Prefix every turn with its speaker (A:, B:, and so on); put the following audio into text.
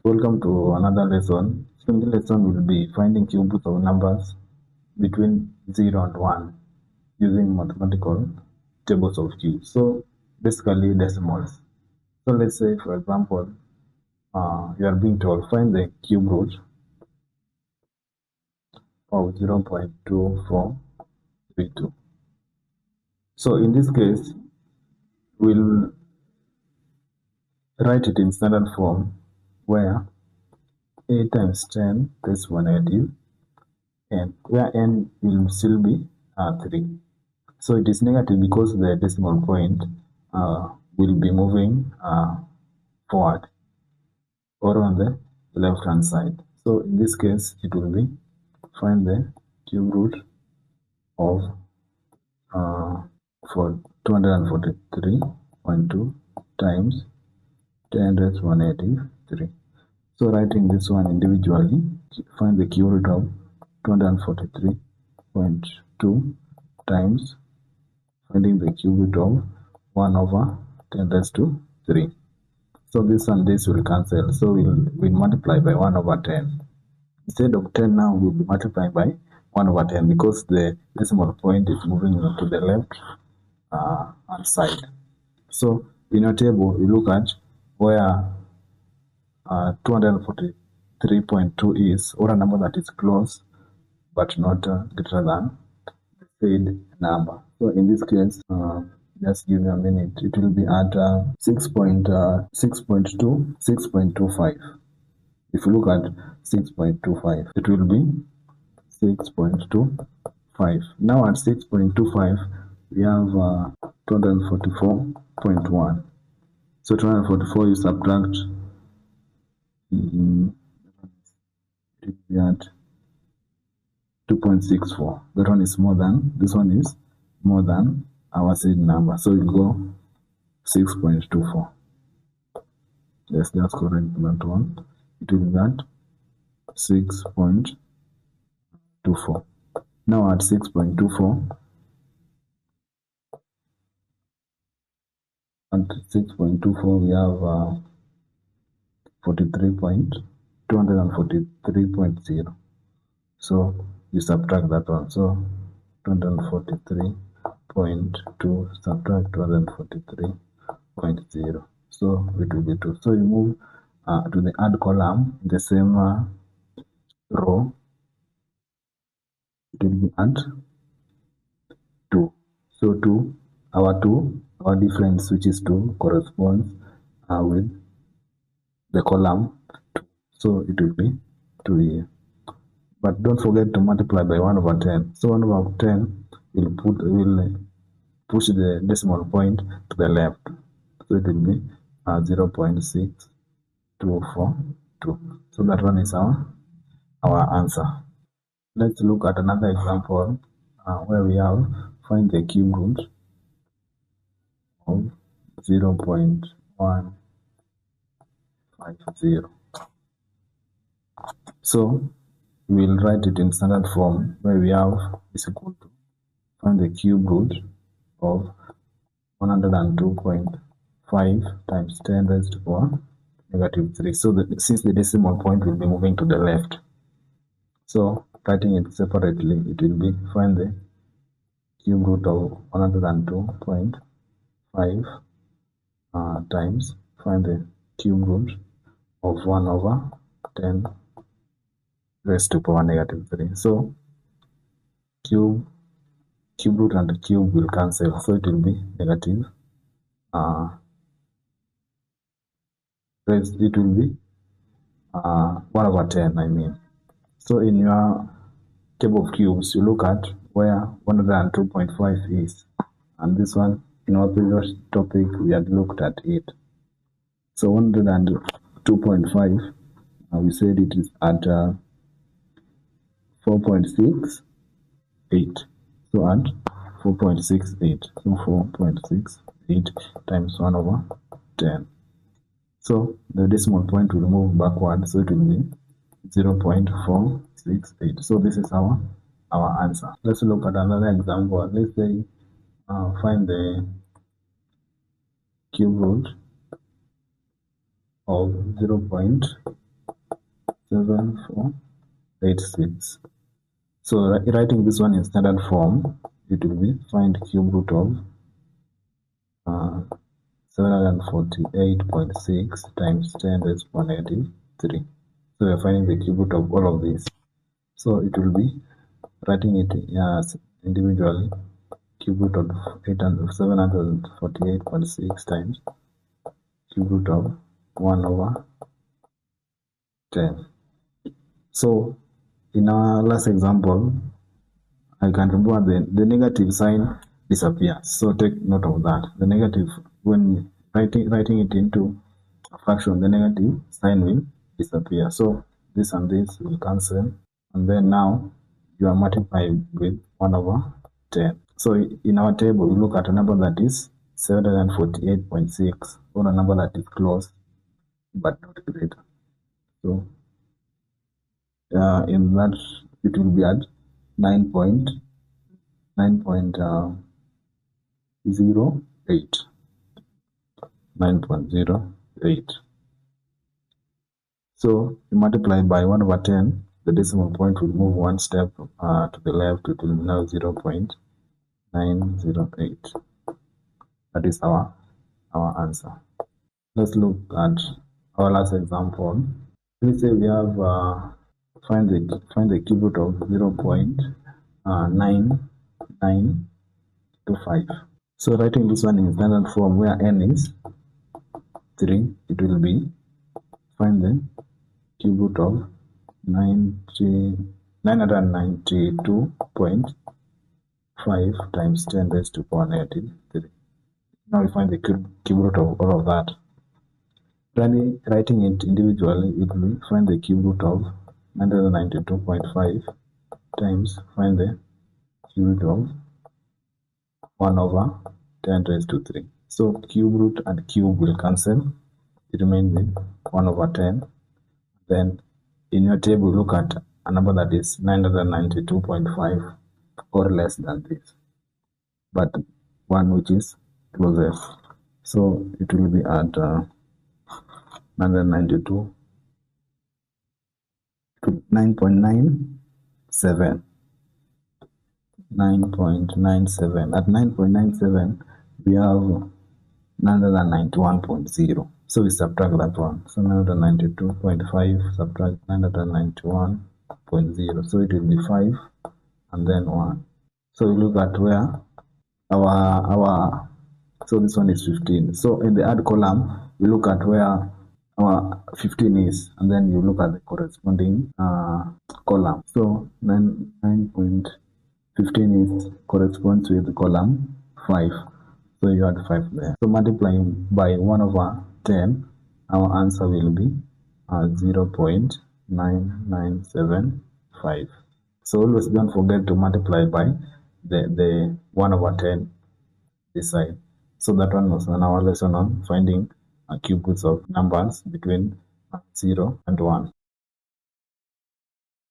A: Welcome to another lesson. So in the lesson, we'll be finding cube roots of numbers between 0 and 1 using mathematical tables of cubes. So basically decimals. So let's say, for example, you are being told find the cube root of 0.2432. So in this case, we'll write it in standard form where a times 10 is 1 negative and where n will still be 3. So it is negative because the decimal point will be moving forward or on the left hand side. So in this case, it will be find the cube root of for 243.2 times 10 raised to 183. So writing this one individually, find the cube root of 243.2 times finding the cube root of 1 over 10 raised to 3. So this and this will cancel. So we'll multiply by 1 over 10. Instead of 10 now, we'll be multiplying by 1 over 10 because the decimal point is moving to the left hand side. So in your table, you look at where 243.2 is, or a number that is close but not greater than the said number. So in this case, just give me a minute. It will be at 6.25. If you look at 6.25, it will be 6.25. Now at 6.25, we have 244.1. So 244 you subtract at 2.64. That one is more than, this one is more than our said number. So we'll go 6.24. Let's just correct that one. It will be that 6.24. Now at 6.24, we have 243.0. So you subtract that one. So 243.2 subtract 243.0. So it will be 2. So you move to the add column in the same row. It will be add 2. So 2, our difference, which is 2, corresponds with the column 2. So it will be 2 here. But don't forget to multiply by 1 over 10. So 1 over 10 will push the decimal point to the left. So it will be 0.6242. So that one is our answer. Let's look at another example where we have find the cube root of 0.150. So we'll write it in standard form where we have is equal to find the cube root of 102.5 times 10 raised to power negative 3. So since the decimal point will be moving to the left, so writing it separately, it will be find the cube root of 102.5 times find the cube root of 1 over 10 raised to power negative 3. So cube root and cube will cancel, so it will be negative. It will be 1 over 10, I mean. So in your table of cubes, you look at where 102.5 is, and this one in our previous topic we had looked at it. So 102.5, we said it is at 4.68. So at 4.68. So 4.68 times 1 over 10. So the decimal point will move backward, so it will be 0.468. So this is our answer. Let's look at another example. Let's say find the cube root of 0.2 7486. So writing this one in standard form, it will be find cube root of 748.6 times 10 raised to power negative 3. So we are finding the cube root of all of this. So it will be writing it as individually, cube root of 748.6 times cube root of 1 over 10. So in our last example, I can remove the negative sign disappears. So take note of that. The negative, when writing it into a fraction, the negative sign will disappear. So this and this will cancel, and then now you are multiplying with 1 over 10. So in our table, we look at a number that is 748.6, or a number that is close but not greater. So in that, it will be at 9.08. So you multiply by 1 over 10, the decimal point will move one step to the left. It will be now 0.908. That is our answer. Let's look at our last example. Let's say we have find the cube root of 0.9925. So writing this one in standard form, where n is 3, it will be find the cube root of 992.5 times 10 raised to power negative 3. Now we find the cube root of all of that. Writing it individually, it will find the cube root of 992.5 times find the cube root of 1 over 10 raised to 3. So cube root and cube will cancel. It remains with 1 over 10. Then in your table, look at a number that is 992.5 or less than this, but one which is closest. So it will be at 992, 9.97. 9.97. At 9.97, we have 991.0. So we subtract that one. So 992.5 subtract 991.0. So it will be 5 and then 1. So we look at where our so this one is 15. So in the add column, we look at where our 15 is, and then you look at the corresponding column. So 9.15 is corresponds with the column 5. So you add 5 there. So multiplying by 1 over 10, our answer will be 0.9975. So always don't forget to multiply by the 1 over 10 this side. So that one was on our lesson on finding cube roots of numbers between 0 and 1.